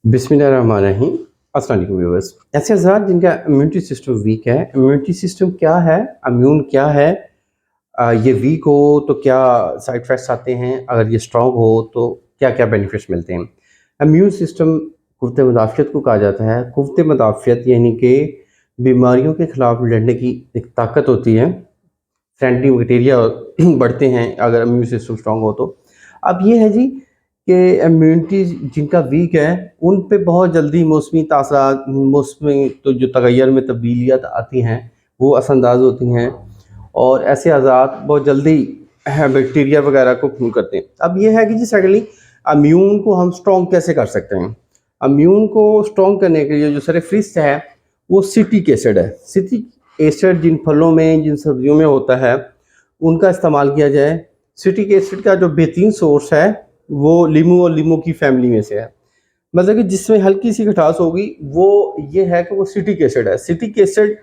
बिस्मिल्लाहिर्रहमानिर्रहीम। अस्सलाम वालेकुम व्यूअर्स। ऐसे हज़रात जिनका इम्यूनिटी सिस्टम वीक है, इम्यूनिटी सिस्टम क्या है, इम्यून क्या है, ये वीक हो तो क्या साइड इफ़ेक्ट्स आते हैं, अगर ये स्ट्रॉन्ग हो तो क्या-क्या बेनिफिट्स मिलते हैं। इम्यून सिस्टम क़ुव्वत मुदाफ़ियत को कहा जाता है। क़ुव्वत मुदाफ़ियत यानी कि बीमारियों के ख़िलाफ़ लड़ने की एक ताकत होती है। फ्रेंडली बैक्टीरिया बढ़ते हैं अगर इम्यून सिस्टम स्ट्रॉन्ग हो तो। अब ये है जी कि इम्यूनिटी जिनका वीक है उन पे बहुत जल्दी मौसमी तासरात, मौसमी तो जो तगैर में तब्दीलियात आती हैं वो असरअंदाज होती हैं और ऐसे हज़ारात बहुत जल्दी बैक्टीरिया वगैरह को खून करते हैं। अब ये है कि जी सेकंडली इम्यून को हम स्ट्रॉन्ग कैसे कर सकते हैं। इम्यून को स्ट्रॉन्ग करने के लिए जो सरफ़हरिस्त है वो सिट्रिक एसिड है। सिट्रिक एसिड जिन फलों में, जिन सब्जियों में होता है उनका इस्तेमाल किया जाए। सिट्रिक एसिड का जो बेहतरीन सोर्स है वो लीमू और लीमू की फैमिली में से है। मतलब कि जिसमें हल्की सी खटास होगी वो ये है कि वो सिट्रिक एसिड है। सिट्रिक एसिड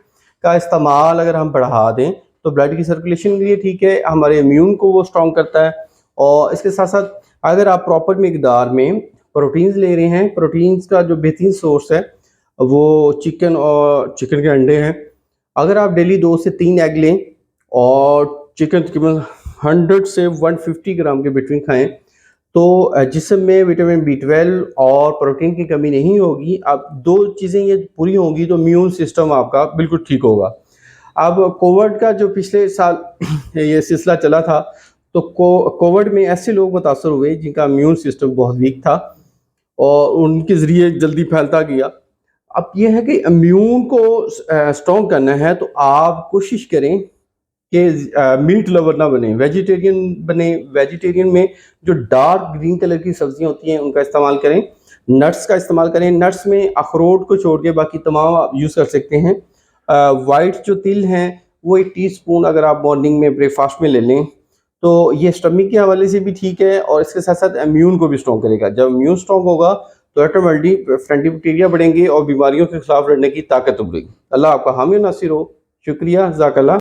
का इस्तेमाल अगर हम बढ़ा दें तो ब्लड की सर्कुलेशन के लिए ठीक है, हमारे इम्यून को वो स्ट्रॉन्ग करता है और इसके साथ-साथ अगर आप प्रॉपर मिकदार में प्रोटीन्स ले रहे हैं, प्रोटीन्स का जो बेहतरीन सोर्स है वो चिकन और चिकन के अंडे हैं। अगर आप डेली 2 से 3 एग लें और चिकन तकरीबन 100 से 150 ग्राम के बिटवीन खाएँ तो जिस्म में विटामिन बी12 और प्रोटीन की कमी नहीं होगी। अब 2 चीज़ें ये पूरी होंगी तो इम्यून सिस्टम आपका बिल्कुल ठीक होगा। अब कोविड का जो पिछले साल ये सिलसिला चला था तो कोविड में ऐसे लोग मुतासर हुए जिनका इम्यून सिस्टम बहुत वीक था और उनके ज़रिए जल्दी फैलता गया। अब ये है कि इम्यून को स्ट्रॉन्ग करना है तो आप कोशिश करें कि मीट लवर ना बने, वेजिटेरियन बने। वेजिटेरियन में जो डार्क ग्रीन कलर की सब्जियां होती हैं उनका इस्तेमाल करें। नट्स का इस्तेमाल करें। नट्स में अखरोट को छोड़ के बाकी तमाम आप यूज़ कर सकते हैं। वाइट जो तिल हैं वो 1 टीस्पून अगर आप मॉर्निंग में ब्रेकफास्ट में ले लें तो ये स्टमक के हवाले से भी ठीक है और इसके साथ साथ इम्यून को भी स्ट्रॉन्ग करेगा। जब इम्यून स्ट्रॉन्ग होगा तो ऑटोमेटिकली फ्रेंडली बैक्टीरिया बढ़ेंगे और बीमारियों के खिलाफ लड़ने की ताकत उभरेगी। अल्लाह आपका हामी और नासिर हो। शुक्रिया, जज़ाकल्लाह।